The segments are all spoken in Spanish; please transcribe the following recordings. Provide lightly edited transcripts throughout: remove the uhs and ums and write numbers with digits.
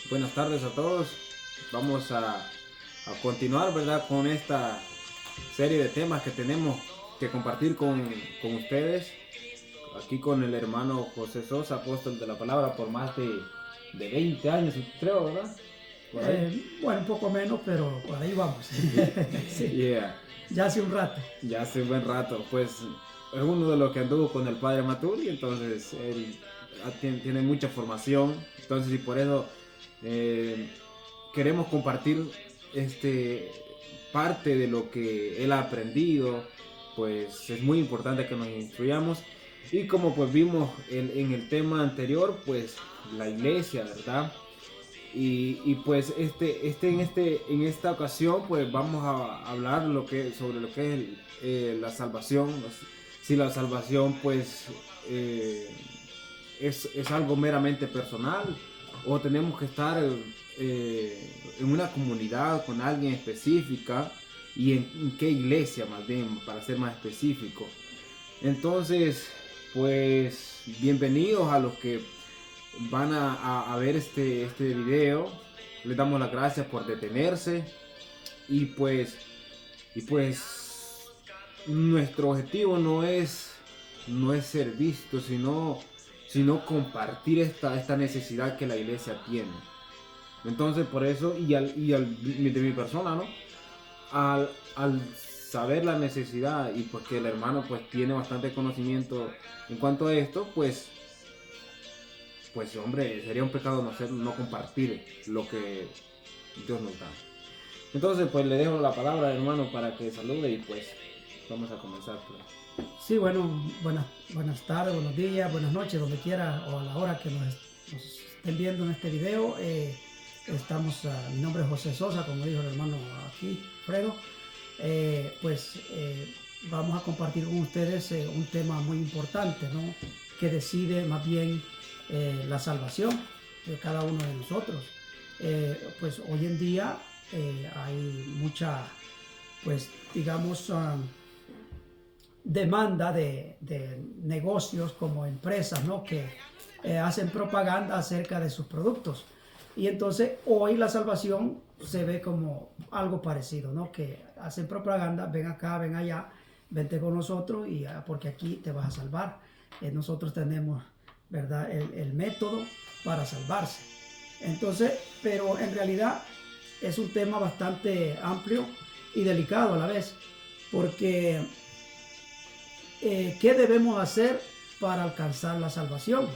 Buenas tardes a todos. Vamos a continuar, ¿verdad? Con esta serie de temas que tenemos que compartir con ustedes. Aquí con el hermano José Sosa, apóstol de la palabra, por más de 20 años, creo, ¿verdad? Por ahí. Bueno, un poco menos, pero por ahí vamos. Sí, Yeah. ya hace un rato. Ya hace un buen rato. Pues es uno de los que anduvo con el padre Matuli, entonces él tiene mucha formación. Entonces, y por eso eh, queremos compartir parte de lo que él ha aprendido. Pues es muy importante que nos instruyamos. Y como pues vimos en el tema anterior, pues la iglesia, ¿verdad? Pues en esta ocasión pues vamos a hablar sobre lo que es la salvación. Si la salvación pues es algo meramente personal, o tenemos que estar en una comunidad con alguien específica, y en qué iglesia más bien, para ser más específico. Entonces, pues bienvenidos a los que van a ver este video. Les damos las gracias por detenerse. Y pues nuestro objetivo no es ser visto, sino compartir esta necesidad que la iglesia tiene. Entonces, por eso, de mi persona, ¿no? Al saber la necesidad, y pues que el hermano pues tiene bastante conocimiento en cuanto a esto, pues hombre, sería un pecado no compartir lo que Dios nos da. Entonces, pues le dejo la palabra al hermano para que salude, y pues vamos a comenzar. Sí, bueno, buenas tardes, buenos días, buenas noches, donde quiera o a la hora que nos estén viendo en este video. Mi nombre es José Sosa, como dijo el hermano aquí, Fredo. Vamos a compartir con ustedes un tema muy importante, ¿no? Que decide más bien la salvación de cada uno de nosotros. Pues hoy en día hay mucha, pues digamos, demanda de negocios como empresas, ¿no? Que hacen propaganda acerca de sus productos. Y entonces hoy la salvación se ve como algo parecido, ¿no? Que hacen propaganda, ven acá, ven allá, vente con nosotros porque aquí te vas a salvar. Nosotros tenemos, ¿verdad? El método para salvarse. Entonces, pero en realidad es un tema bastante amplio y delicado a la vez, porque ¿qué debemos hacer para alcanzar la salvación?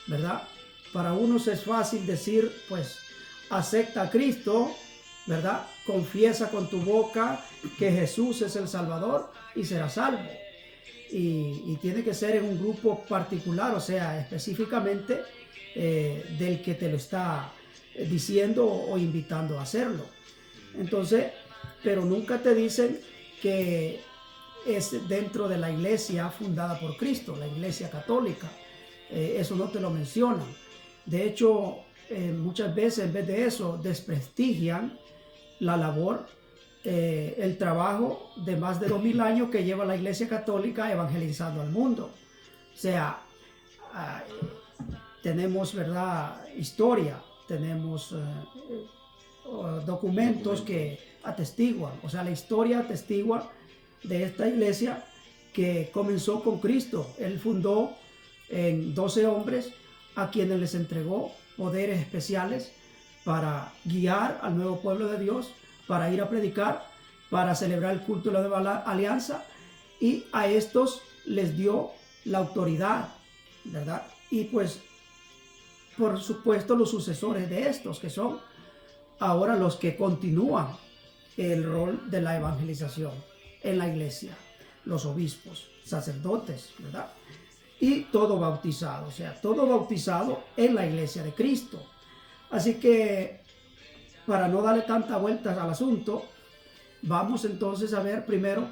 ¿Verdad? Para unos es fácil decir, pues, acepta a Cristo, ¿verdad? Confiesa con tu boca que Jesús es el Salvador y serás salvo. Y tiene que ser en un grupo particular, o sea, específicamente del que te lo está diciendo o invitando a hacerlo. Entonces, pero nunca te dicen que es dentro de la iglesia fundada por Cristo, la iglesia católica. Eso no te lo mencionan. De hecho, muchas veces en vez de eso desprestigian la labor, el trabajo de más de 2000 años que lleva la iglesia católica evangelizando al mundo. O sea, tenemos, ¿verdad?, historia, tenemos documentos que atestiguan, o sea, la historia atestigua de esta iglesia que comenzó con Cristo. Él fundó en 12 hombres a quienes les entregó poderes especiales para guiar al nuevo pueblo de Dios, para ir a predicar, para celebrar el culto de la nueva alianza, y a estos les dio la autoridad, ¿verdad? Y pues, por supuesto, los sucesores de estos, que son ahora los que continúan el rol de la evangelización en la iglesia, los obispos, sacerdotes, ¿verdad? Y todo bautizado, o sea, todo bautizado en la iglesia de Cristo. Así que, para no darle tanta vueltas al asunto, vamos entonces a ver primero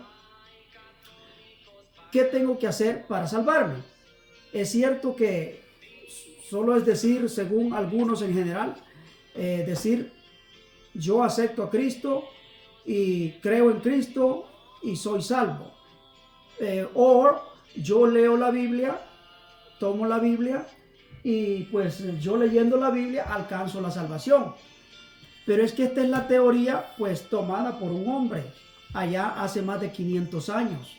qué tengo que hacer para salvarme. Es cierto que solo es decir, según algunos en general, decir yo acepto a Cristo y creo en Cristo y soy salvo. O yo leo la Biblia, tomo la Biblia y pues yo leyendo la Biblia alcanzo la salvación. Pero es que esta es la teoría pues tomada por un hombre allá hace más de 500 años,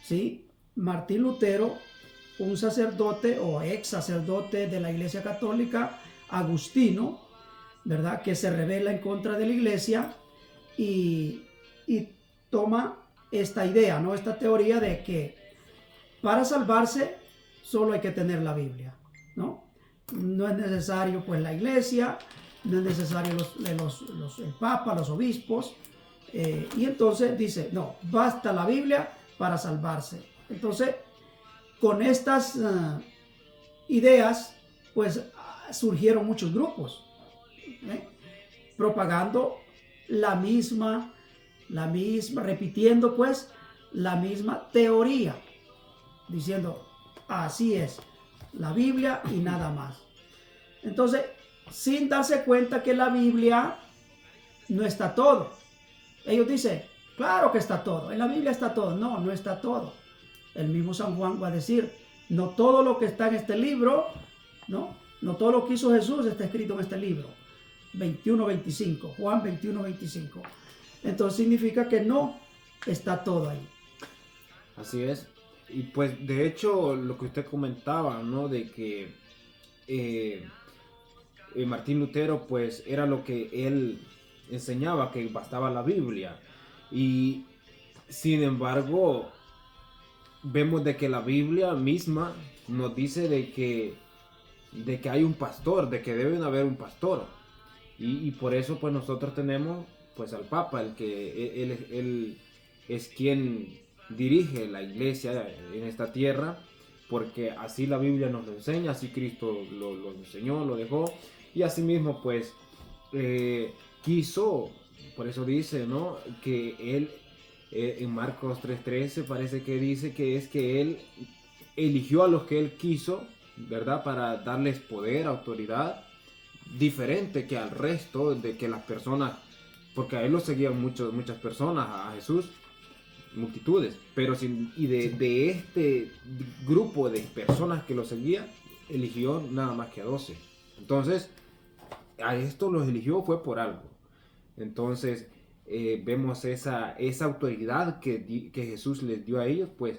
¿sí? Martín Lutero, un sacerdote o ex sacerdote de la Iglesia Católica, agustino, ¿verdad? Que se rebela en contra de la Iglesia y toma esta idea, ¿no? Esta teoría de que para salvarse solo hay que tener la Biblia, ¿no? No es necesario pues la Iglesia, no es necesario el Papa, los obispos, y entonces dice, no, basta la Biblia para salvarse. Entonces, con estas ideas, pues surgieron muchos grupos, propagando la misma, repitiendo pues la misma teoría, diciendo, así es, la Biblia y nada más. Entonces, sin darse cuenta que la Biblia no está todo. Ellos dicen, claro que está todo, en la Biblia está todo. No, no está todo. El mismo San Juan va a decir, no todo lo que está en este libro, no todo lo que hizo Jesús está escrito en este libro. 21:25, Juan 21:25. Entonces significa que no está todo ahí. Así es. Y pues de hecho lo que usted comentaba, ¿no? De que Martín Lutero pues era lo que él enseñaba, que bastaba la Biblia. Y sin embargo vemos de que la Biblia misma nos dice de que hay un pastor, de que debe haber un pastor. Y por eso pues nosotros tenemos pues al Papa, el que él es quien dirige la iglesia en esta tierra, porque así la Biblia nos lo enseña, así Cristo lo enseñó, lo dejó, y así mismo pues quiso, por eso dice, ¿no? Que él en Marcos 3:13 parece que dice que es que él eligió a los que él quiso, ¿verdad? Para darles poder, autoridad, diferente que al resto, de que las personas, porque a él lo seguían muchas personas, a Jesús, multitudes, pero de este grupo de personas que lo seguían, eligió nada más que a 12. Entonces, a esto los eligió fue por algo. Entonces, vemos esa autoridad que Jesús les dio a ellos, pues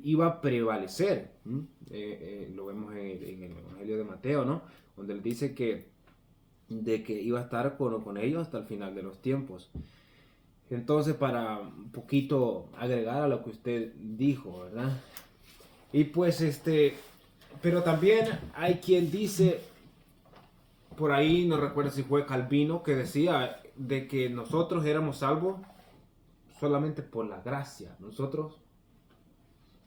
iba a prevalecer. Lo vemos en el Evangelio de Mateo, ¿no? Donde él dice que iba a estar con ellos hasta el final de los tiempos. Entonces, para un poquito agregar a lo que usted dijo, ¿verdad? Y pues pero también hay quien dice, por ahí no recuerdo si fue Calvino, que decía de que nosotros éramos salvos solamente por la gracia. Nosotros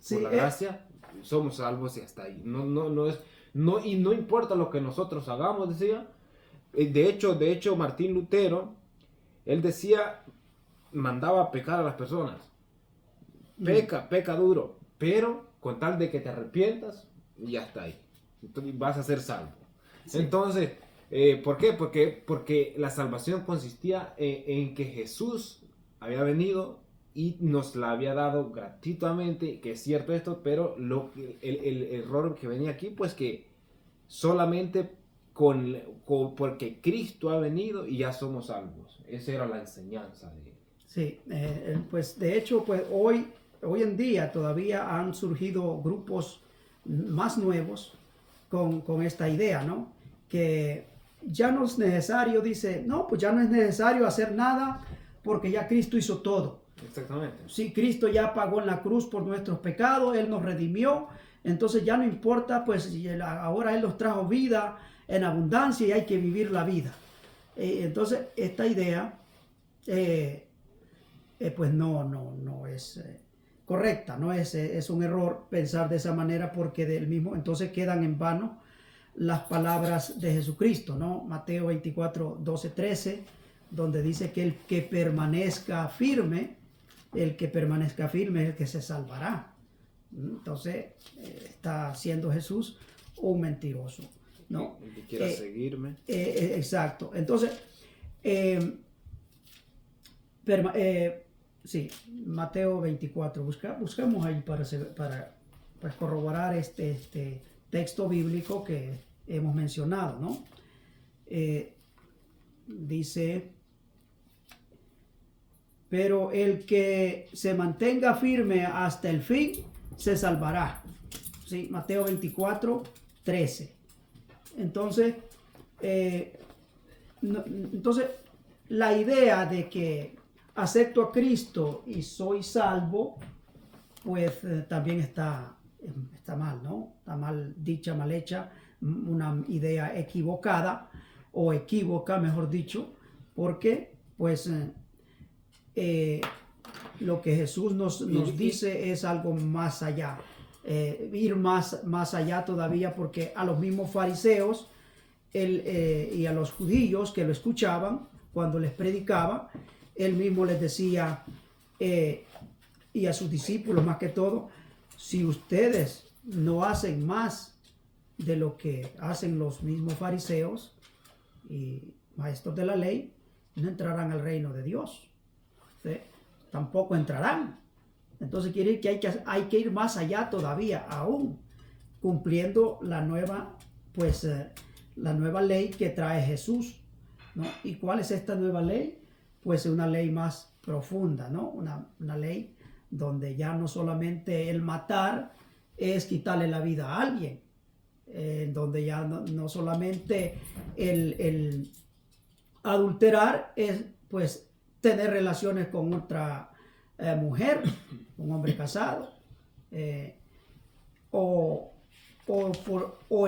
por la gracia somos salvos y hasta ahí. Y no importa lo que nosotros hagamos, decía. De hecho, Martín Lutero, él decía, mandaba a pecar a las personas. Peca duro, pero con tal de que te arrepientas, ya está ahí. Entonces vas a ser salvo. Sí. Entonces, ¿por qué? Porque la salvación consistía en que Jesús había venido y nos la había dado gratuitamente, que es cierto esto, pero el error que venía aquí, pues que solamente porque Cristo ha venido y ya somos salvos. Esa era la enseñanza de él. Sí, pues de hecho, pues hoy en día todavía han surgido grupos más nuevos con esta idea, ¿no? Que ya no es necesario, dice, no, pues ya no es necesario hacer nada porque ya Cristo hizo todo. Exactamente. Sí, Cristo ya pagó en la cruz por nuestros pecados, Él nos redimió, entonces ya no importa, pues ahora Él nos trajo vida en abundancia y hay que vivir la vida. Entonces, esta idea, pues no es correcta, no es un error pensar de esa manera, porque del mismo, entonces quedan en vano las palabras de Jesucristo, ¿no? Mateo 24:12-13, donde dice que el que permanezca firme es el que se salvará. Entonces, está siendo Jesús un mentiroso, ¿no? El que quiera seguirme. Exacto. Entonces, sí, Mateo 24. Buscamos ahí para corroborar texto bíblico que hemos mencionado, ¿no? Dice, pero el que se mantenga firme hasta el fin se salvará. ¿Sí? Mateo 24, 13. Entonces, la idea de que acepto a Cristo y soy salvo, pues también está mal, ¿no? Está mal dicha, mal hecha, una idea equivocada o equívoca, mejor dicho, porque pues lo que Jesús nos dice es algo más allá, ir más allá todavía, porque a los mismos fariseos y a los judíos que lo escuchaban cuando les predicaba, él mismo les decía, y a sus discípulos más que todo, si ustedes no hacen más de lo que hacen los mismos fariseos y maestros de la ley, no entrarán al reino de Dios. ¿Sí? Tampoco entrarán. Entonces quiere decir que hay que ir más allá todavía, aún cumpliendo la nueva ley que trae Jesús, ¿no? ¿Y cuál es esta nueva ley? Pues una ley más profunda, ¿no? Una ley donde ya no solamente el matar es quitarle la vida a alguien, donde ya no solamente el adulterar es pues tener relaciones con otra mujer, un hombre casado, o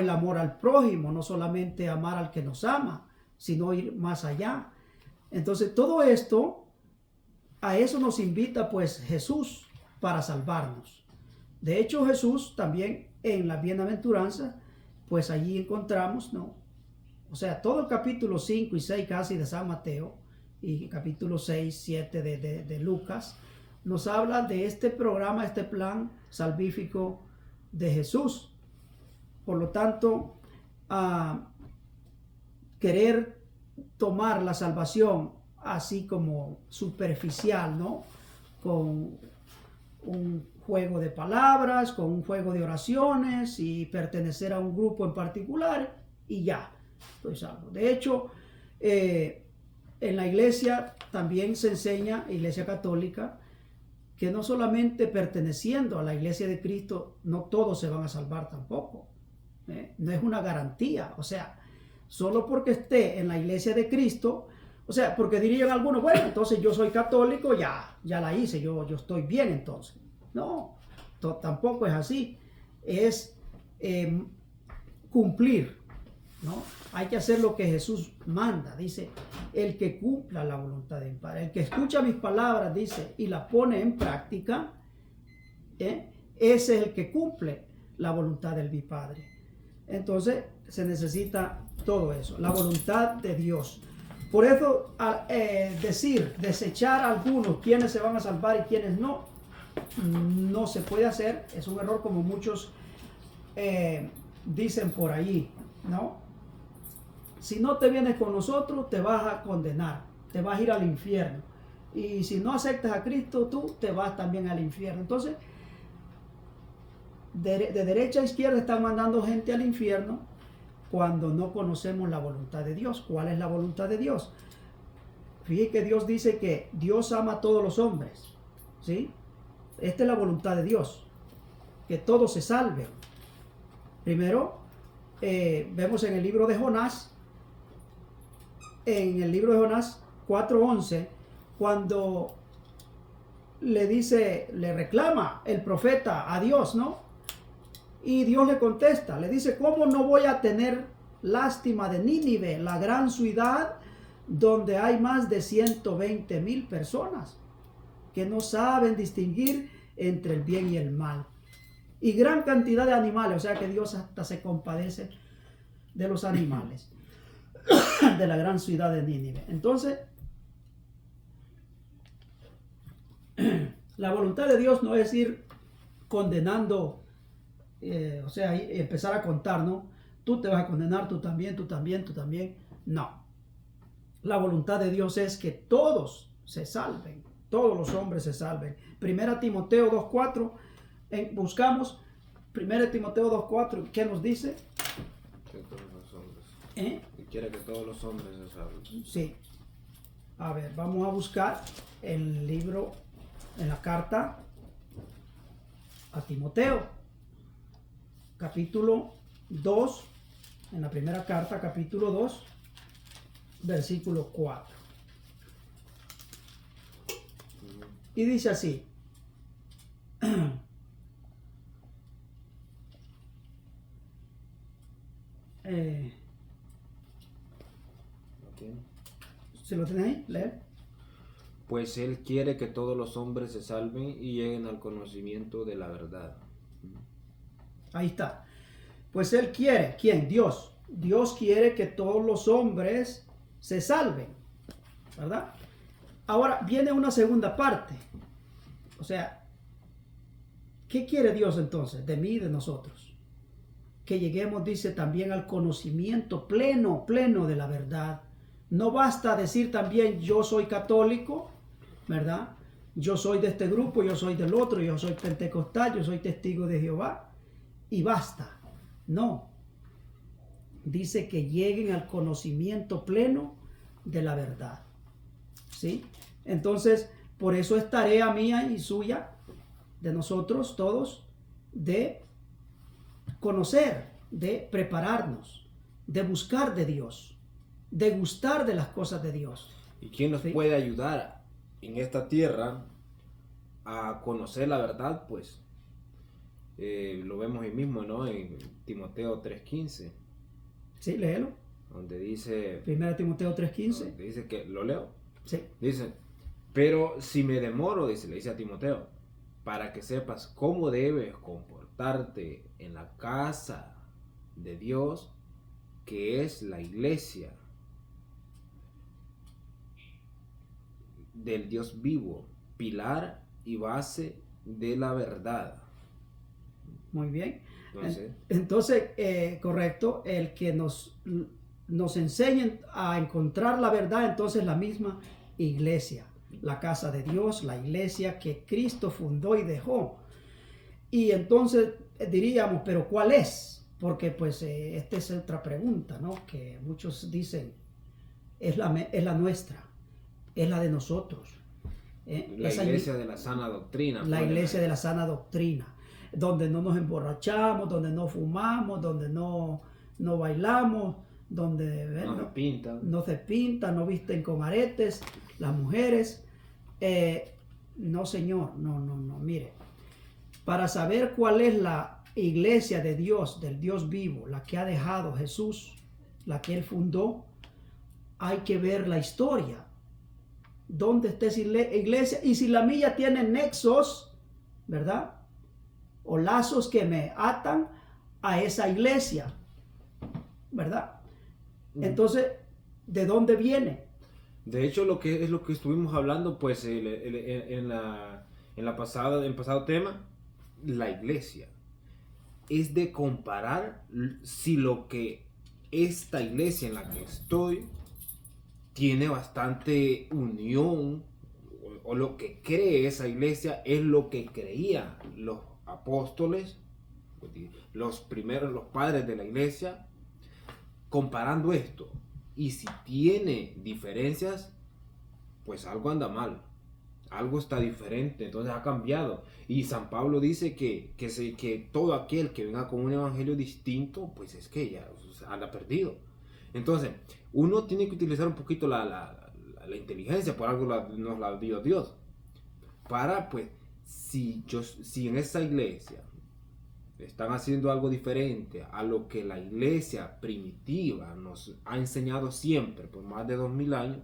el amor al prójimo, no solamente amar al que nos ama, sino ir más allá. Entonces todo esto, a eso nos invita pues Jesús para salvarnos. De hecho Jesús también en la bienaventuranza, pues allí encontramos, ¿no? O sea, todo el capítulo 5 y 6 casi de San Mateo y capítulo 6, 7 de Lucas, nos habla de este programa, este plan salvífico de Jesús. Por lo tanto, querer tomar la salvación así como superficial, ¿no? Con un juego de palabras, con un juego de oraciones y pertenecer a un grupo en particular y ya, estoy salvo. De hecho, en la iglesia también se enseña, iglesia católica, que no solamente perteneciendo a la iglesia de Cristo, no todos se van a salvar tampoco. No es una garantía, o sea, solo porque esté en la iglesia de Cristo, o sea, porque dirían algunos, bueno, entonces yo soy católico, ya la hice, yo estoy bien entonces. No, tampoco es así, es cumplir, ¿no? Hay que hacer lo que Jesús manda, dice, el que cumpla la voluntad de mi Padre, el que escucha mis palabras, dice, y las pone en práctica, ese es el que cumple la voluntad del mi Padre. Entonces se necesita todo eso, la voluntad de Dios. Por eso desechar a algunos, quienes se van a salvar y quienes no, no se puede hacer. Es un error como muchos dicen por allí, ¿no? Si no te vienes con nosotros, te vas a condenar, te vas a ir al infierno. Y si no aceptas a Cristo, tú te vas también al infierno. Entonces, de derecha a izquierda están mandando gente al infierno cuando no conocemos la voluntad de Dios. ¿Cuál es la voluntad de Dios? Fíjate que Dios dice que Dios ama a todos los hombres, ¿sí? Esta es la voluntad de Dios, que todos se salven. Primero, vemos en el libro de Jonás, 4:11, cuando le reclama el profeta a Dios, ¿no? Y Dios le contesta, le dice, ¿cómo no voy a tener lástima de Nínive, la gran ciudad donde hay más de 120,000 personas que no saben distinguir entre el bien y el mal? Y gran cantidad de animales, o sea que Dios hasta se compadece de los animales de la gran ciudad de Nínive. Entonces, la voluntad de Dios no es ir condenando, o sea, empezar a contar, ¿no? Tú te vas a condenar, tú también, tú también, tú también. No. La voluntad de Dios es que todos se salven, todos los hombres se salven. Primera Timoteo 2:4, buscamos 1 Timoteo 2:4, ¿qué nos dice? Que todos los hombres. ¿Eh? Y quiere que todos los hombres se salven. Sí. A ver, vamos a buscar el libro en la carta a Timoteo, capítulo 2, en la primera carta, capítulo 2, versículo 4. Y dice así. ¿Se lo tiene ahí? Leer. Pues Él quiere que todos los hombres se salven y lleguen al conocimiento de la verdad. Ahí está. Pues Él quiere, ¿quién? Dios. Dios quiere que todos los hombres se salven, ¿verdad? Ahora viene una segunda parte. O sea, ¿qué quiere Dios entonces de mí y de nosotros? Que lleguemos, dice, también al conocimiento pleno de la verdad. No basta decir también yo soy católico, ¿verdad? Yo soy de este grupo, yo soy del otro, yo soy pentecostal, yo soy testigo de Jehová. Y basta. No. Dice que lleguen al conocimiento pleno de la verdad. ¿Sí? Entonces, por eso es tarea mía y suya, de nosotros todos, de conocer, de prepararnos, de buscar de Dios, de gustar de las cosas de Dios. ¿Y quién nos ¿Sí? puede ayudar en esta tierra a conocer la verdad? Pues lo vemos ahí mismo, ¿no? En Timoteo 3:15. Sí, léelo. Donde dice... 1 Timoteo 3:15. Donde dice que... ¿Lo leo? Sí. Dice, pero si me demoro, dice, le dice a Timoteo, para que sepas cómo debes comportarte en la casa de Dios, que es la iglesia del Dios vivo, pilar y base de la verdad. Muy bien. Entonces, Correcto, el que nos enseñen a encontrar la verdad, entonces la misma iglesia, la casa de Dios, la iglesia que Cristo fundó y dejó. Y entonces diríamos, pero ¿cuál es? Porque pues esta es otra pregunta, ¿no? Que muchos dicen, es la nuestra, es la de nosotros. la iglesia de la sana doctrina. La iglesia de la sana doctrina, donde no nos emborrachamos, donde no fumamos, donde no bailamos, donde no se pintan. No se pintan, no visten con aretes las mujeres. No, señor, no, mire. Para saber cuál es la iglesia de Dios, del Dios vivo, la que ha dejado Jesús, la que Él fundó, hay que ver la historia. ¿Dónde está esa iglesia? Y si la mía tiene nexos, ¿verdad? O lazos que me atan a esa iglesia, ¿verdad? Entonces, ¿de dónde viene? De hecho, lo que estuvimos hablando, pues, en el pasado tema, la iglesia, es de comparar si lo que esta iglesia en la que estoy tiene bastante unión, o lo que cree esa iglesia es lo que creían los apóstoles, los padres de la iglesia, comparando esto. Y si tiene diferencias, pues algo anda mal, algo está diferente, entonces ha cambiado. Y San Pablo dice que todo aquel que venga con un evangelio distinto, pues es que ya anda perdido. Entonces, uno tiene que utilizar un poquito la inteligencia, por algo nos la dio Dios, para pues, si en esa iglesia están haciendo algo diferente a lo que la iglesia primitiva nos ha enseñado siempre por más de 2000 años,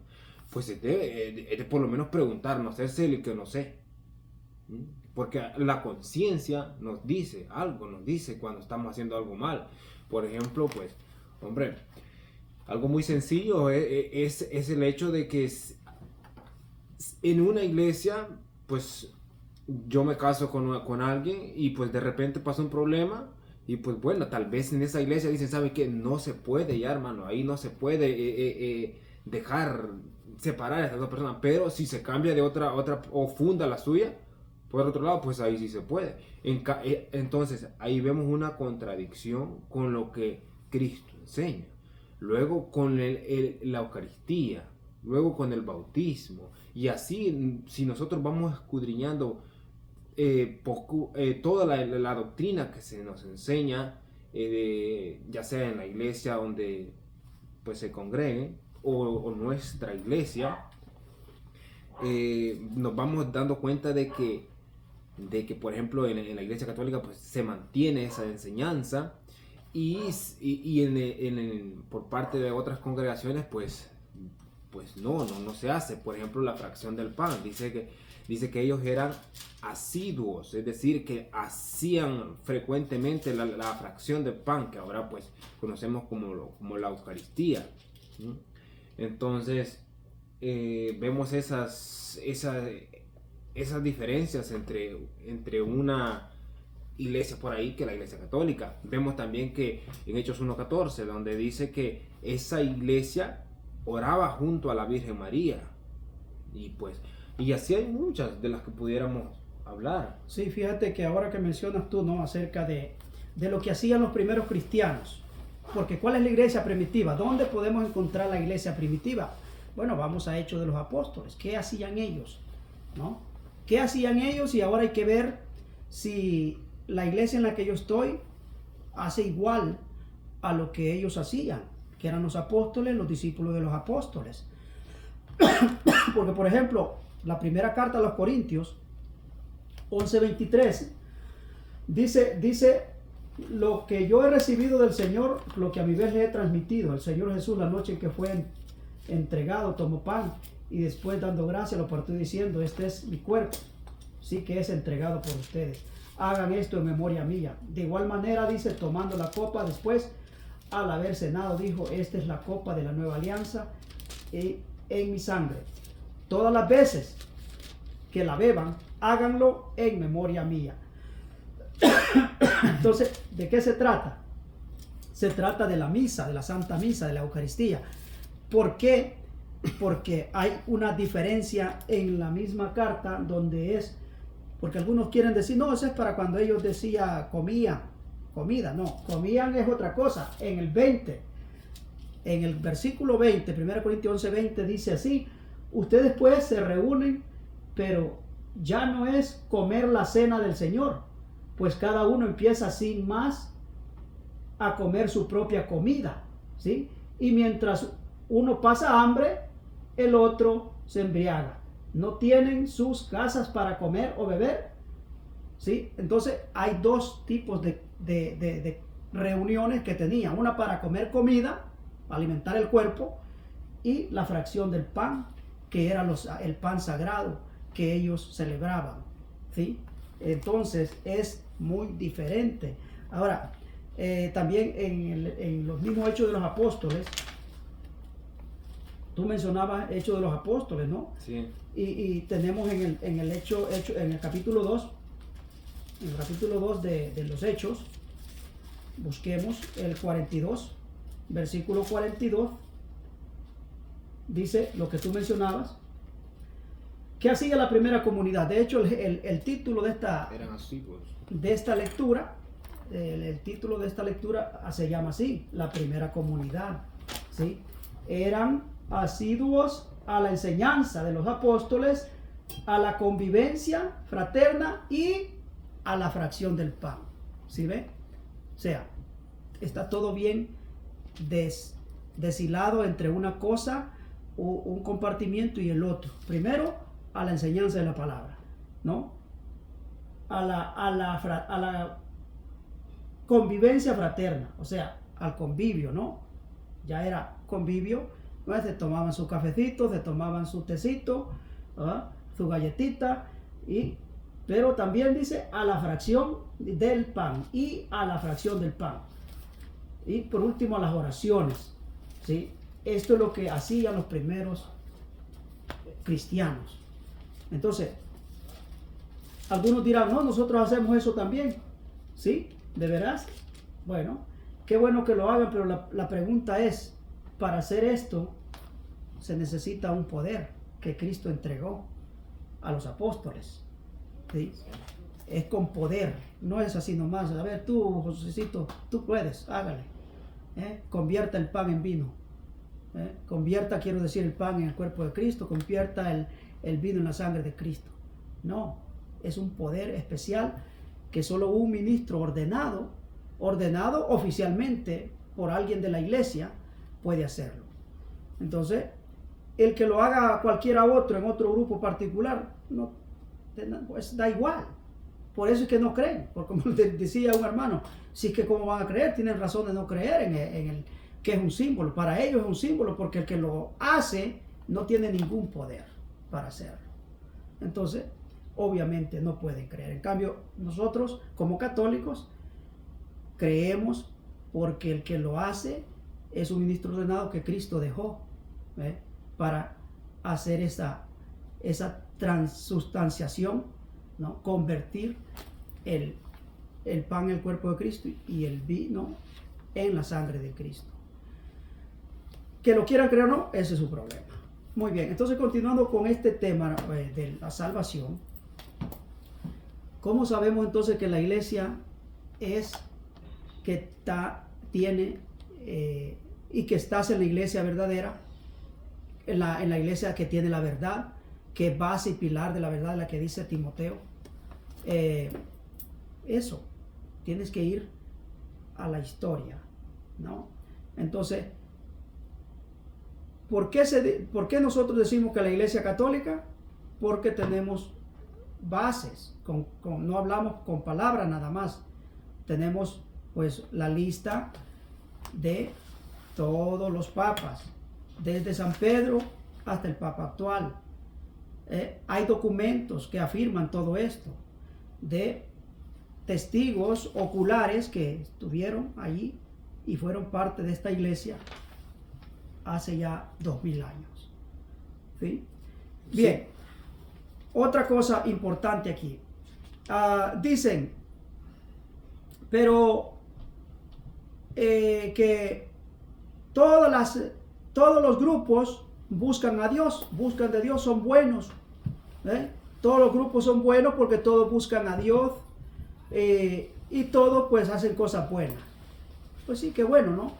pues es de por lo menos preguntarnos, es el que no sé. Porque la conciencia nos dice algo, nos dice cuando estamos haciendo algo mal. Por ejemplo, pues, hombre, algo muy sencillo es el hecho de que en una iglesia, pues, yo me caso con alguien y pues de repente pasa un problema y pues bueno, tal vez en esa iglesia dicen, ¿sabe qué? No se puede ya, hermano, ahí no se puede dejar separar a estas dos personas, pero si se cambia de otra o funda la suya, Por otro lado, pues ahí sí se puede. Entonces, ahí vemos una contradicción con lo que Cristo enseña. Luego con la Eucaristía, luego con el bautismo. Y así, si nosotros vamos escudriñando toda la doctrina que se nos enseña, ya sea en la iglesia donde pues se congreguen, o nuestra iglesia, nos vamos dando cuenta de que por ejemplo, en la iglesia católica pues se mantiene esa enseñanza, y por parte de otras congregaciones pues no se hace. Por ejemplo, la fracción del pan, dice que ellos eran asiduos, es decir, que hacían frecuentemente la fracción del pan, que ahora pues conocemos como la Eucaristía. Entonces vemos esas diferencias entre una iglesia por ahí que la iglesia católica. Vemos también que en Hechos 1:14, donde dice que esa iglesia oraba junto a la Virgen María, y así hay muchas de las que pudiéramos hablar. Sí, fíjate que ahora que mencionas tú, ¿no?, acerca de lo que hacían los primeros cristianos, porque ¿cuál es la iglesia primitiva? ¿Dónde podemos encontrar la iglesia primitiva? Bueno, vamos a Hechos de los Apóstoles. ¿Qué hacían ellos? ¿No? ¿Qué hacían ellos? Y ahora hay que ver si la iglesia en la que yo estoy hace igual a lo que ellos hacían, que eran los apóstoles, los discípulos de los apóstoles. Porque, por ejemplo, la primera carta a los Corintios, 11:23, dice, lo que yo he recibido del Señor, lo que a mi vez le he transmitido. El Señor Jesús, la noche en que fue entregado, tomó pan y después, dando gracias, lo partió diciendo: este es mi cuerpo, sí, que es entregado por ustedes. Hagan esto en memoria mía. De igual manera, dice, tomando la copa después, al haber cenado, dijo: esta es la copa de la nueva alianza en mi sangre. Todas las veces que la beban, háganlo en memoria mía. Entonces, ¿de qué se trata? Se trata de la misa, de la Santa Misa, de la Eucaristía. ¿Por qué? Porque hay una diferencia en la misma carta donde es, porque algunos quieren decir, no, eso es para cuando ellos decían comida, no, comían es otra cosa. En el 20, en el versículo 20, 1 Corintios 11:20 dice así: ustedes pues se reúnen, pero ya no es comer la cena del Señor, pues cada uno empieza sin más a comer su propia comida, ¿sí? Y mientras uno pasa hambre, el otro se embriaga. No tienen sus casas para comer o beber, ¿sí? Entonces hay dos tipos de reuniones que tenían: una para comer comida, alimentar el cuerpo, y la fracción del pan, que era el pan sagrado que ellos celebraban, ¿sí? Entonces es muy diferente. Ahora, también en los mismos Hechos de los Apóstoles, tú mencionabas Hechos de los Apóstoles, ¿no? Sí. Y tenemos en el capítulo 2, en el capítulo 2 de los Hechos, busquemos el 42, versículo 42, dice lo que tú mencionabas. ¿Qué hacía la primera comunidad? De hecho, el título de esta lectura, el título de esta lectura se llama así: la primera comunidad, ¿sí? Eran asiduos a la enseñanza de los apóstoles, a la convivencia fraterna y a la fracción del pan. ¿Sí ve? O sea, está todo bien deshilado entre una cosa, un compartimiento y el otro. Primero, a la enseñanza de la palabra, ¿no? A la convivencia fraterna, o sea, al convivio, ¿no? Ya era convivio, ¿no? Se tomaban su cafecito, se tomaban su tecito, ¿verdad?, su galletita, pero también dice a la fracción del pan, y a la fracción del pan. Y por último, a las oraciones, ¿sí? Esto es lo que hacían los primeros cristianos. Entonces, algunos dirán, no, nosotros hacemos eso también, ¿sí? ¿De veras? Bueno, qué bueno que lo hagan, pero la pregunta es, para hacer esto se necesita un poder que Cristo entregó a los apóstoles. ¿sí? Es con poder, no es así nomás. A ver, tú, Josécito, tú puedes, hágale. Convierta el pan en vino. Convierta, quiero decir, el pan en el cuerpo de Cristo, convierta el vino en la sangre de Cristo. No, es un poder especial que solo un ministro ordenado oficialmente por alguien de la iglesia, puede hacerlo. Entonces, el que lo haga cualquiera otro en otro grupo particular, no, pues da igual. Por eso es que no creen, porque como decía un hermano, si es que cómo van a creer, tienen razón de no creer en el que es un símbolo. Para ellos es un símbolo porque el que lo hace no tiene ningún poder para hacerlo. Entonces, obviamente no pueden creer. En cambio, nosotros como católicos creemos porque el que lo hace es un ministro ordenado que Cristo dejó para hacer esa transustanciación, ¿no? Convertir el pan en el cuerpo de Cristo y el vino en la sangre de Cristo. Que lo quieran creer o no, ese es su problema. Muy bien, entonces continuando con este tema de la salvación, ¿cómo sabemos entonces que la iglesia es que tiene y que estás en la iglesia verdadera, en la iglesia que tiene la verdad, que es base y pilar de la verdad, la que dice Timoteo? Eso, tienes que ir a la historia, ¿no? Entonces, ¿por qué nosotros decimos que la iglesia católica? Porque tenemos bases, no hablamos con palabras nada más, tenemos pues la lista de todos los papas, desde San Pedro hasta el papa actual. Hay documentos que afirman todo esto, de testigos oculares que estuvieron allí y fueron parte de esta iglesia hace ya 2000 años. ¿Sí? Bien, otra cosa importante aquí. Dicen, pero que todos los grupos buscan a Dios, buscan de Dios, son buenos. Todos los grupos son buenos porque todos buscan a Dios y todos pues hacen cosas buenas. Pues sí, qué bueno, ¿no?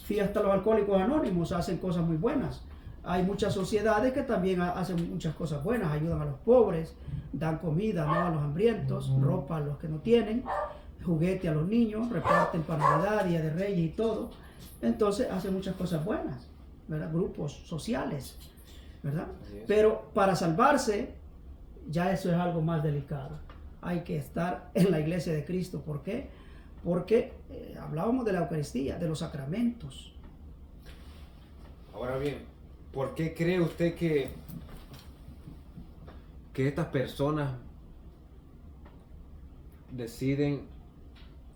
Sí, hasta los alcohólicos anónimos hacen cosas muy buenas. Hay muchas sociedades que también hacen muchas cosas buenas, ayudan a los pobres, dan comida, ¿no?, a los hambrientos, ropa a los que no tienen, juguete a los niños, reparten para Navidad, Día de Reyes y todo. Entonces hacen muchas cosas buenas, ¿verdad? Grupos sociales, ¿verdad? Pero para salvarse, ya eso es algo más delicado. Hay que estar en la iglesia de Cristo. ¿Por qué? Porque hablábamos de la Eucaristía, de los sacramentos. Ahora bien, ¿por qué cree usted que estas personas deciden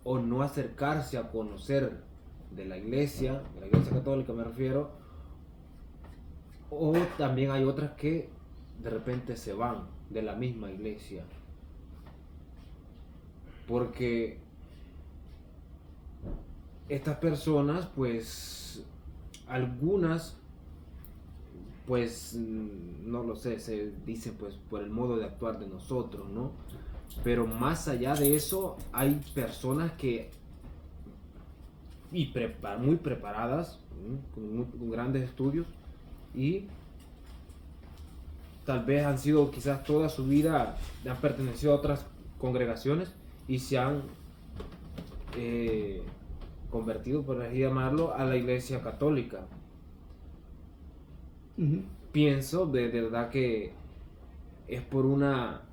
o no acercarse a conocer de la iglesia católica me refiero, o también hay otras que de repente se van de la misma iglesia? Porque estas personas, pues, algunas, pues, no lo sé, se dice pues por el modo de actuar de nosotros, ¿no? Pero más allá de eso, hay personas que, muy preparadas, con grandes estudios, y tal vez han sido quizás toda su vida, han pertenecido a otras congregaciones y se han convertido, por así llamarlo, a la iglesia católica. Pienso de verdad que es por una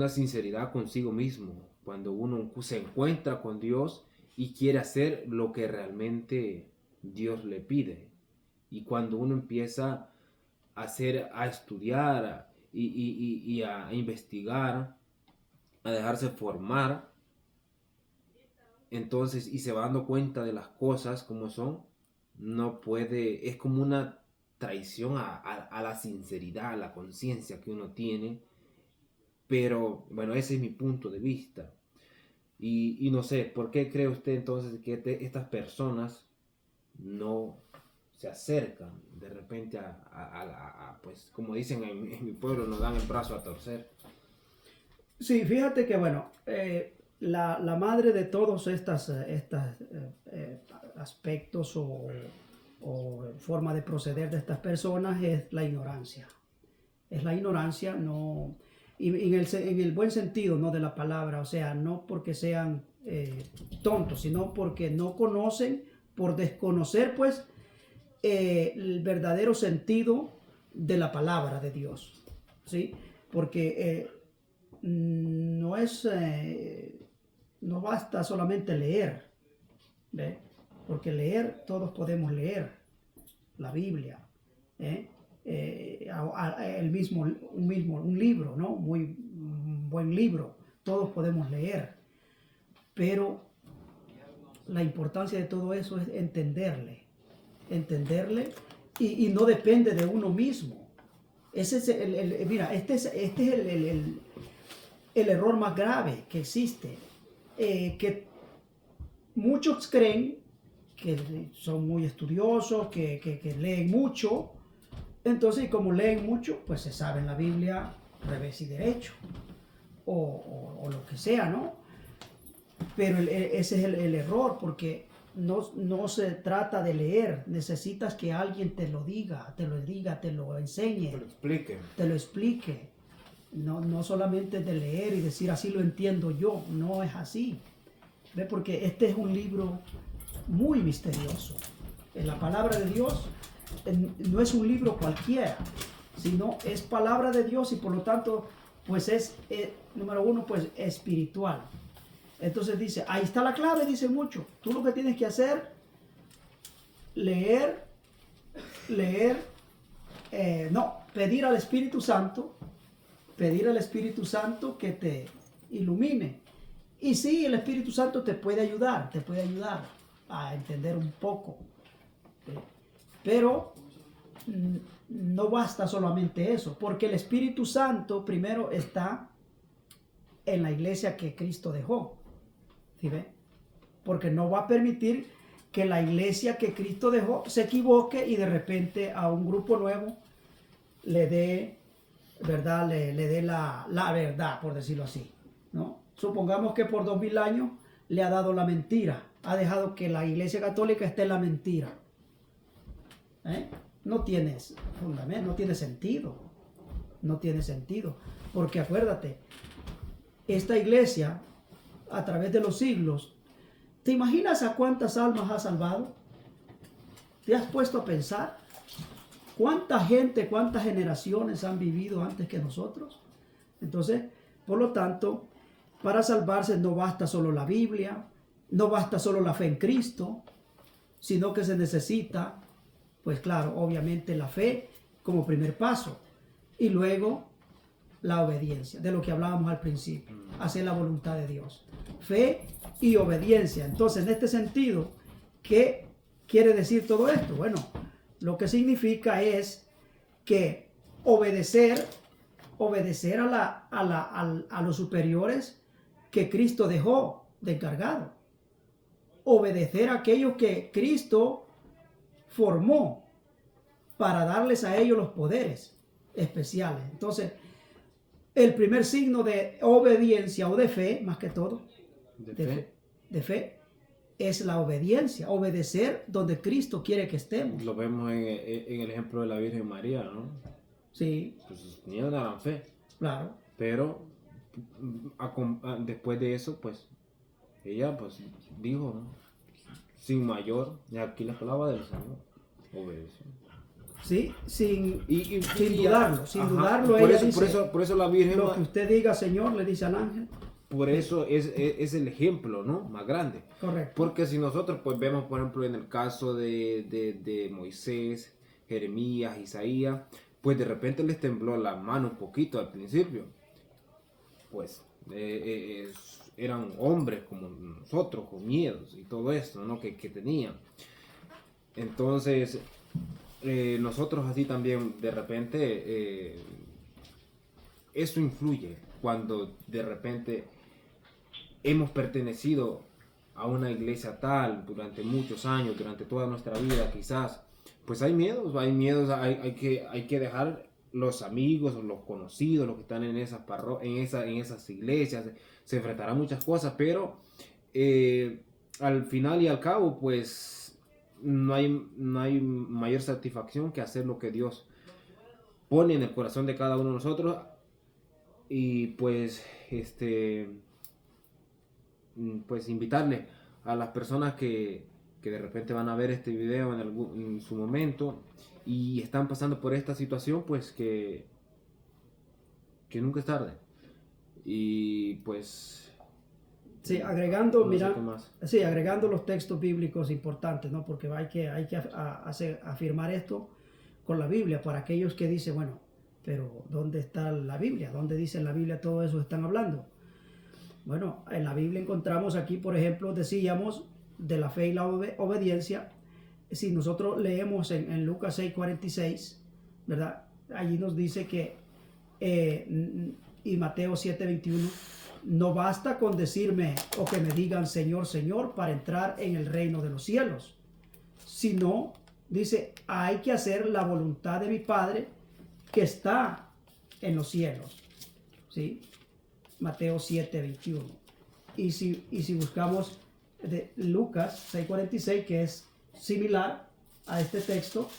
sinceridad consigo mismo, cuando uno se encuentra con Dios y quiere hacer lo que realmente Dios le pide, y cuando uno empieza a estudiar y a investigar, a dejarse formar, entonces, y se va dando cuenta de las cosas como son, no puede, es como una traición a la sinceridad, a la conciencia que uno tiene. Pero bueno, ese es mi punto de vista. Y no sé, ¿por qué cree usted entonces que estas personas no se acercan de repente pues como dicen en mi pueblo, nos dan el brazo a torcer? Sí, fíjate que bueno, la madre de todos estos aspectos o forma de proceder de estas personas es la ignorancia. Es la ignorancia, no, y en el buen sentido, no de la palabra, o sea, no porque sean tontos, sino porque no conocen, por desconocer, pues, el verdadero sentido de la palabra de Dios, ¿sí? Porque no es, no basta solamente leer, ¿ve? Porque leer, todos podemos leer la Biblia, ¿eh? Un libro, ¿no? Muy buen libro, todos podemos leer, pero la importancia de todo eso es entenderle y no depende de uno mismo. Ese es mira, este es el error más grave que existe, que muchos creen que son muy estudiosos, que leen mucho, entonces como leen mucho, pues se saben la Biblia revés y derecho, o lo que sea, ¿no? Pero ese es el error, porque no se trata de leer, necesitas que alguien te lo diga, te lo enseñe, te lo explique. No solamente de leer y decir así lo entiendo yo, no es así. ¿Ve? Porque este es un libro muy misterioso. En la palabra de Dios no es un libro cualquiera, sino es palabra de Dios y por lo tanto, pues es, número uno, pues espiritual. Entonces dice, ahí está la clave, dice mucho. Tú lo que tienes que hacer, pedir al Espíritu Santo, que te ilumine. Y sí, el Espíritu Santo te puede ayudar a entender un poco. Pero no basta solamente eso, porque el Espíritu Santo primero está en la iglesia que Cristo dejó. ¿Sí ve? Porque no va a permitir que la iglesia que Cristo dejó se equivoque y de repente a un grupo nuevo le dé, ¿verdad? Le dé la verdad, por decirlo así, ¿no? Supongamos que por 2000 años le ha dado la mentira, ha dejado que la iglesia católica esté en la mentira. No tiene fundamento, no tiene sentido. No tiene sentido. Porque acuérdate, esta iglesia, a través de los siglos, ¿te imaginas a cuántas almas ha salvado? ¿Te has puesto a pensar? ¿Cuánta gente, cuántas generaciones han vivido antes que nosotros? Entonces, por lo tanto, para salvarse no basta solo la Biblia, no basta solo la fe en Cristo, sino que se necesita, pues claro, obviamente la fe como primer paso y luego la obediencia, de lo que hablábamos al principio, hacer la voluntad de Dios. Fe y obediencia. Entonces, en este sentido, ¿qué quiere decir todo esto? Bueno, lo que significa es que obedecer a los superiores que Cristo dejó de encargado. Obedecer a aquellos que Cristo formó para darles a ellos los poderes especiales. Entonces, el primer signo de obediencia o de fe, más que todo, de fe, es la obediencia, obedecer donde Cristo quiere que estemos. Lo vemos en el ejemplo de la Virgen María, ¿no? Sí. Pues sus niños no daban fe. Claro. Pero después de eso, pues, ella pues dijo, ¿no? Sin mayor, y aquí la palabra del Señor, obedeció. Sí, sin dudarlo, dudarlo, ella dice, por eso la Virgen, lo que usted diga, Señor, le dice al ángel. Por eso es el ejemplo, ¿no? Más grande. Correcto. Porque si nosotros pues vemos, por ejemplo, en el caso de Moisés, Jeremías, Isaías, pues de repente les tembló la mano un poquito al principio. Pues eran hombres como nosotros, con miedos y todo esto, ¿no? que tenían. Entonces, nosotros así también, de repente, eso influye cuando de repente hemos pertenecido a una iglesia tal durante muchos años, durante toda nuestra vida quizás, pues hay miedos, hay que dejar los amigos, los conocidos, los que están en esas en esas iglesias, se enfrentarán a muchas cosas, pero al final y al cabo, pues no hay mayor satisfacción que hacer lo que Dios pone en el corazón de cada uno de nosotros. Y pues pues invitarle a las personas que de repente van a ver este video en su momento y están pasando por esta situación, pues que nunca es tarde. Y pues sí, agregando, no sé mira, qué más. sí, agregando los textos bíblicos importantes, ¿no? Porque hay que afirmar esto con la Biblia para aquellos que dicen, bueno, pero ¿dónde está la Biblia? ¿Dónde dice en la Biblia todo eso que están hablando? Bueno, en la Biblia encontramos aquí, por ejemplo, decíamos de la fe y la obediencia. Si nosotros leemos en Lucas 6:46, ¿verdad? Allí nos dice que, y Mateo 7:21, no basta con decirme o que me digan Señor, Señor para entrar en el reino de los cielos, sino, dice, hay que hacer la voluntad de mi Padre que está en los cielos, ¿sí? Mateo 7:21. Y si buscamos de Lucas 6:46, que es similar a este texto,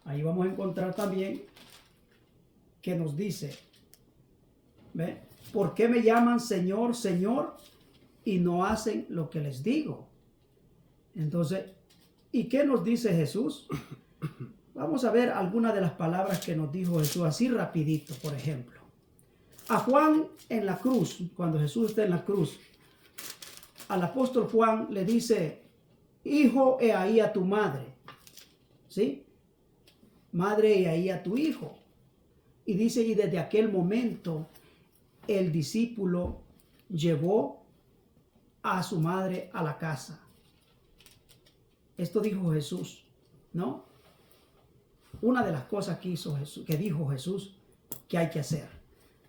ahí vamos a encontrar también que nos dice, ¿ve? ¿Por qué me llaman Señor, Señor y no hacen lo que les digo? Entonces, ¿y qué nos dice Jesús? Vamos a ver algunas de las palabras que nos dijo Jesús así rapidito. Por ejemplo, a Juan en la cruz, cuando Jesús está en la cruz, al apóstol Juan le dice, hijo, he ahí a tu madre, ¿sí? Madre, he ahí a tu hijo. Y dice, y desde aquel momento el discípulo llevó a su madre a la casa. Esto dijo Jesús, ¿no? Una de las cosas que hizo Jesús, que dijo Jesús que hay que hacer.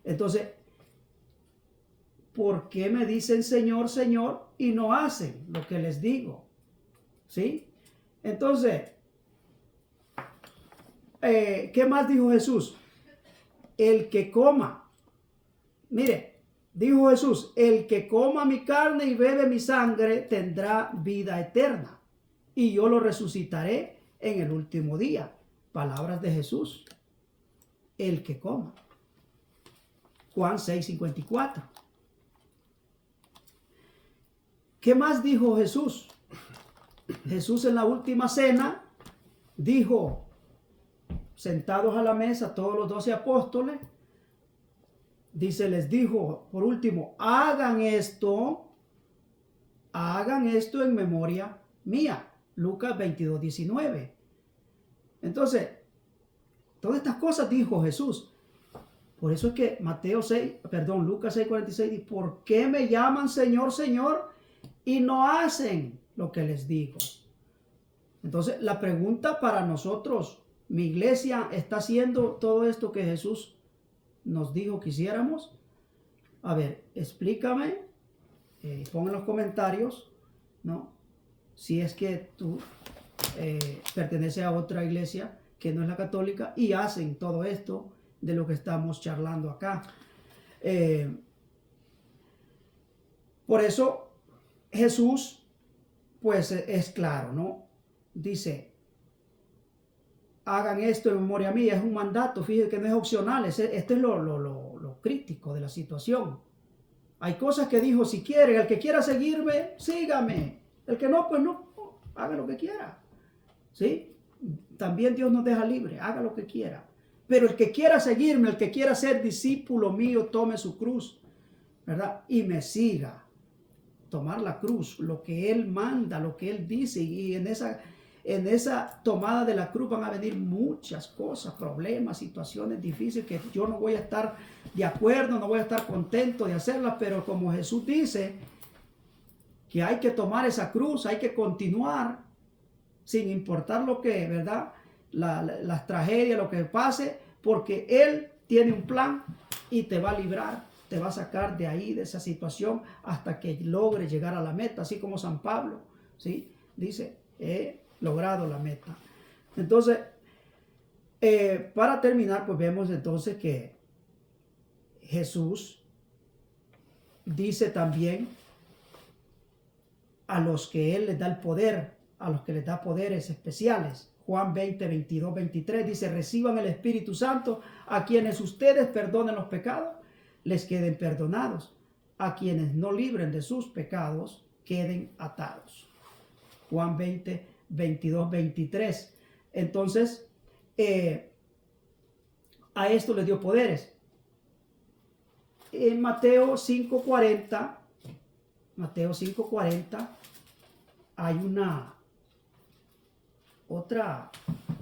Entonces, ¿por qué me dicen Señor, Señor y no hacen lo que les digo? ¿Sí? Entonces, ¿qué más dijo Jesús? El que coma, mire, dijo Jesús, el que coma mi carne y bebe mi sangre tendrá vida eterna y yo lo resucitaré en el último día. Palabras de Jesús. El que coma. Juan 6:54. ¿Qué más dijo Jesús? Jesús en la última cena dijo, sentados a la mesa todos los 12 apóstoles, dice, les dijo por último, hagan esto en memoria mía. Lucas 22:19. Entonces, todas estas cosas dijo Jesús. Por eso es que Lucas 6:46 dice, ¿por qué me llaman Señor, Señor y no hacen lo que les digo? Entonces, la pregunta para nosotros, ¿mi iglesia está haciendo todo esto que Jesús nos dijo que hiciéramos? A ver, explícame, pon en los comentarios, ¿no? Si es que tú perteneces a otra iglesia que no es la católica y hacen todo esto de lo que estamos charlando acá. Por eso Jesús pues es claro, ¿no? Dice, hagan esto en memoria mía, es un mandato, fíjense que no es opcional, este es lo crítico de la situación. Hay cosas que dijo, si quieren, el que quiera seguirme, sígame, el que no, pues no, haga lo que quiera, ¿sí? También Dios nos deja libre, haga lo que quiera. Pero el que quiera seguirme, el que quiera ser discípulo mío, tome su cruz, ¿verdad? Y me siga. Tomar la cruz, lo que Él manda, lo que Él dice. Y en esa tomada de la cruz van a venir muchas cosas, problemas, situaciones difíciles que yo no voy a estar de acuerdo, no voy a estar contento de hacerlas. Pero como Jesús dice que hay que tomar esa cruz, hay que continuar sin importar lo que, ¿verdad? Las tragedias, lo que pase, porque Él tiene un plan y te va a librar, te va a sacar de ahí, de esa situación, hasta que logre llegar a la meta, así como San Pablo, ¿sí? Dice, he logrado la meta. Entonces, Para terminar, pues vemos entonces que Jesús dice también a los que Él les da el poder, a los que les da poderes especiales. Juan 20, 22, 23 dice, reciban el Espíritu Santo, a quienes ustedes perdonen los pecados, les queden perdonados. A quienes no libren de sus pecados, queden atados. Juan 20, 22, 23. Entonces, a esto les dio poderes. En Mateo 5:40, hay una otra,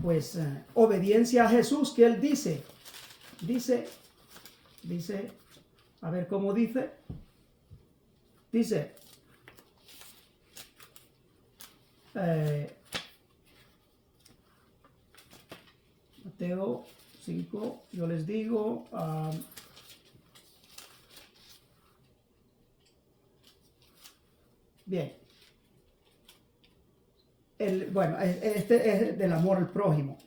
pues, obediencia a Jesús que Él dice, a ver cómo dice, Mateo 5, yo les digo, bien, este es del amor al prójimo.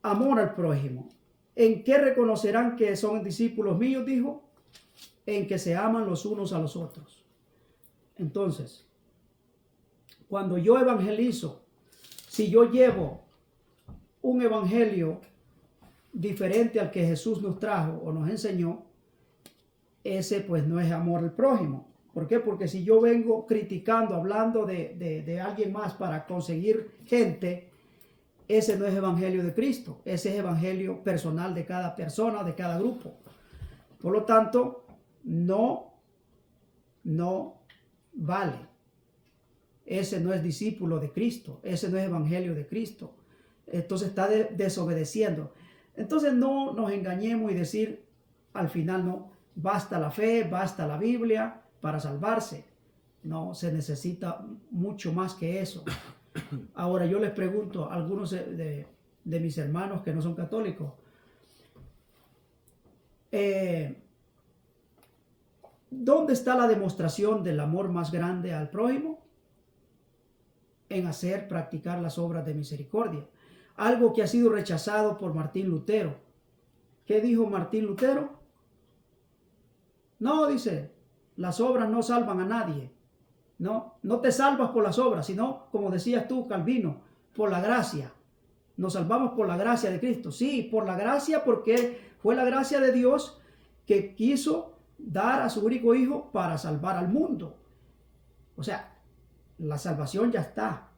Amor al prójimo. ¿En qué reconocerán que son discípulos míos? Dijo, en que se aman los unos a los otros. Entonces, cuando yo evangelizo, si yo llevo un evangelio diferente al que Jesús nos trajo o nos enseñó, ese pues no es amor al prójimo. ¿Por qué? Porque si yo vengo criticando, hablando de alguien más para conseguir gente, ese no es evangelio de Cristo, ese es evangelio personal de cada persona, de cada grupo. Por lo tanto, no vale. Ese no es discípulo de Cristo, ese no es evangelio de Cristo. Entonces está desobedeciendo. Entonces no nos engañemos y decir al final no, basta la fe, basta la Biblia para salvarse. No, se necesita mucho más que eso. Ahora yo les pregunto a algunos de mis hermanos que no son católicos, ¿dónde está la demostración del amor más grande al prójimo? En practicar las obras de misericordia. Algo que ha sido rechazado por Martín Lutero. ¿Qué dijo Martín Lutero? No, dice, las obras no salvan a nadie. No te salvas por las obras, sino, como decías tú, Calvino, por la gracia. Nos salvamos por la gracia de Cristo. Sí, por la gracia, porque fue la gracia de Dios que quiso dar a su único hijo para salvar al mundo. O sea, la salvación ya está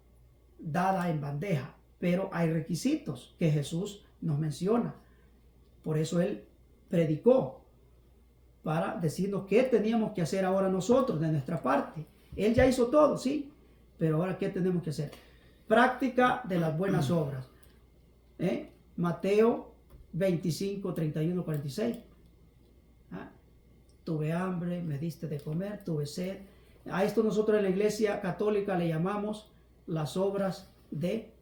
dada en bandeja, pero hay requisitos que Jesús nos menciona. Por eso Él predicó para decirnos qué teníamos que hacer ahora nosotros de nuestra parte. Él ya hizo todo, sí, pero ahora ¿qué tenemos que hacer? Práctica de las buenas obras. Mateo 25, 31, 46. Tuve hambre, me diste de comer, tuve sed. A esto nosotros en la Iglesia Católica le llamamos las obras de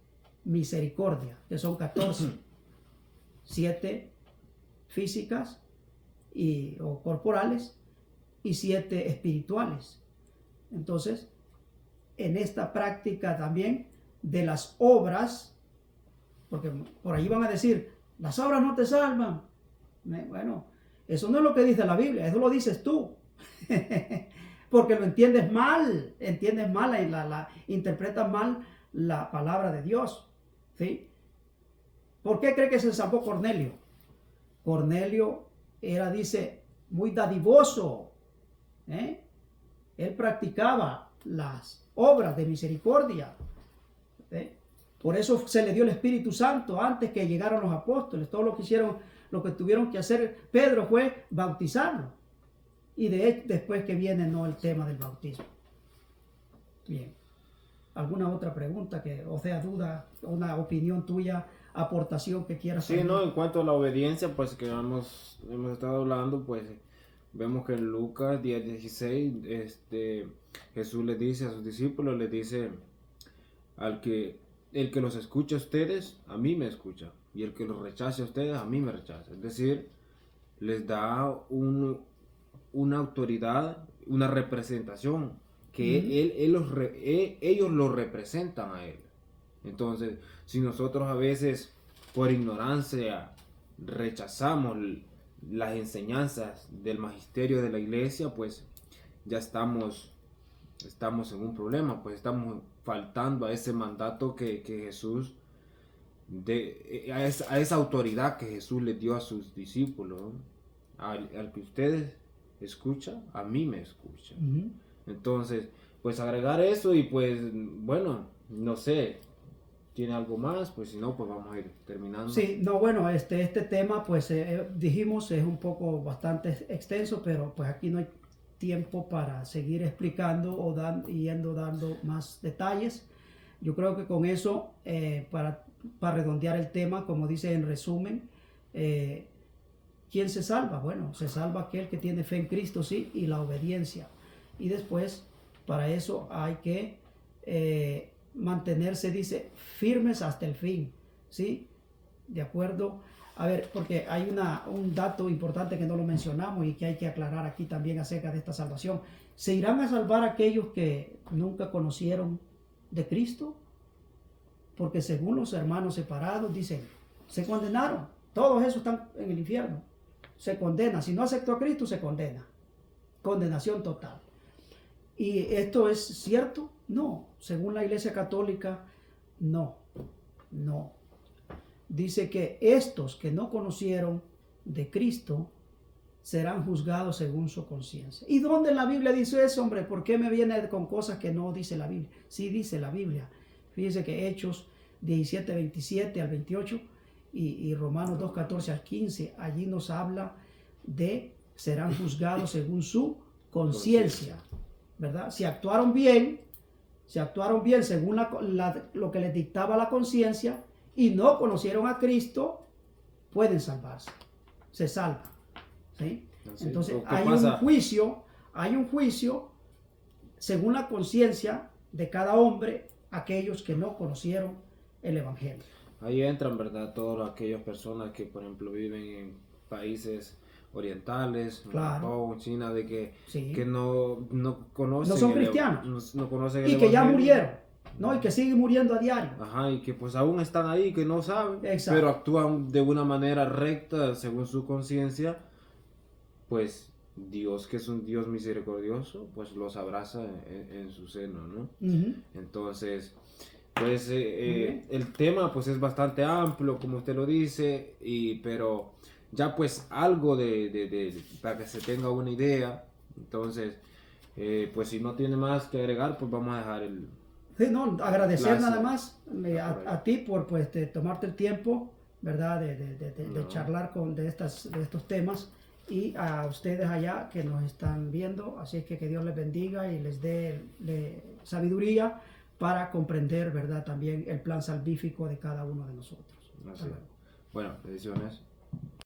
misericordia, que son 14. 7 físicas o corporales y 7 espirituales. Entonces, en esta práctica también de las obras, porque por ahí van a decir, las obras no te salvan. Bueno, eso no es lo que dice la Biblia, eso lo dices tú. Porque lo entiendes mal, interpretas mal la palabra de Dios. ¿Sí? ¿Por qué cree que se salvó Cornelio? Cornelio era, dice, muy dadivoso. Él practicaba las obras de misericordia. Por eso se le dio el Espíritu Santo antes que llegaron los apóstoles. Todo lo que tuvieron que hacer Pedro fue bautizarlo. Y después que viene el tema del bautismo. Bien. ¿Alguna otra pregunta duda, una opinión tuya, aportación que quieras hacer? Sí, no, en cuanto a la obediencia, pues que hemos estado hablando, pues vemos que en Lucas 10:16, Jesús le dice a sus discípulos, le dice el que los escucha a ustedes, a mí me escucha, y el que los rechace a ustedes, a mí me rechaza. Es decir, les da una autoridad, una representación, que ellos lo representan a él. Entonces, si nosotros a veces por ignorancia rechazamos las enseñanzas del magisterio de la iglesia, pues ya estamos en un problema, pues estamos faltando a ese mandato que Jesús, a esa autoridad que Jesús le dio a sus discípulos, ¿no? Al que ustedes escuchan, a mí me escuchan. Ujú. Entonces, pues agregar eso y pues, bueno, no sé, ¿tiene algo más? Pues si no, pues vamos a ir terminando. Sí, no, bueno, este tema, pues dijimos, es un poco bastante extenso, pero pues aquí no hay tiempo para seguir explicando o dando más detalles. Yo creo que con eso, para redondear el tema, como dice en resumen, ¿quién se salva? Bueno, se salva aquel que tiene fe en Cristo, sí, y la obediencia. Y después, para eso hay que mantenerse, dice, firmes hasta el fin, ¿sí? De acuerdo. A ver, porque hay un dato importante que no lo mencionamos y que hay que aclarar aquí también acerca de esta salvación. ¿Se irán a salvar aquellos que nunca conocieron de Cristo? Porque según los hermanos separados, dicen, se condenaron. Todos esos están en el infierno. Se condena. Si no aceptó a Cristo, se condena. Condenación total. ¿Y esto es cierto? No. Según la Iglesia Católica, no. No. Dice que estos que no conocieron de Cristo serán juzgados según su conciencia. ¿Y dónde la Biblia dice eso, hombre? ¿Por qué me viene con cosas que no dice la Biblia? Sí dice la Biblia. Fíjese que Hechos 17, 27 al 28 y Romanos 2, 14 al 15, allí nos habla de serán juzgados según su conciencia, ¿verdad? Si actuaron bien según lo que les dictaba la conciencia y no conocieron a Cristo, pueden salvarse, se salvan, ¿sí? Entonces hay un juicio según la conciencia de cada hombre, aquellos que no conocieron el Evangelio. Ahí entran, ¿verdad? Todas aquellas personas que, por ejemplo, viven en países orientales, Claro. Japón, China, de que, Sí. que no conocen, No son cristianos. no conocen el Y que ya Evangelio. murieron, ¿no? Y que siguen muriendo a diario. Ajá, y que pues aún están ahí, que no saben, Exacto. pero actúan de una manera recta según su conciencia, pues Dios, que es un Dios misericordioso, pues los abraza en su seno, ¿no? Ujú. Entonces, pues bien. el tema pues es bastante amplio, como usted lo dice, pero ya pues algo para que se tenga una idea. Entonces, pues si no tiene más que agregar, pues vamos a dejar el... Sí, no, agradecer Clase. nada más a ti por pues, tomarte el tiempo, ¿verdad? De No. charlar de estos temas y a ustedes allá que nos están viendo. Así que Dios les bendiga y les dé sabiduría para comprender, ¿verdad? También el plan salvífico de cada uno de nosotros. Así. Bueno, bendiciones.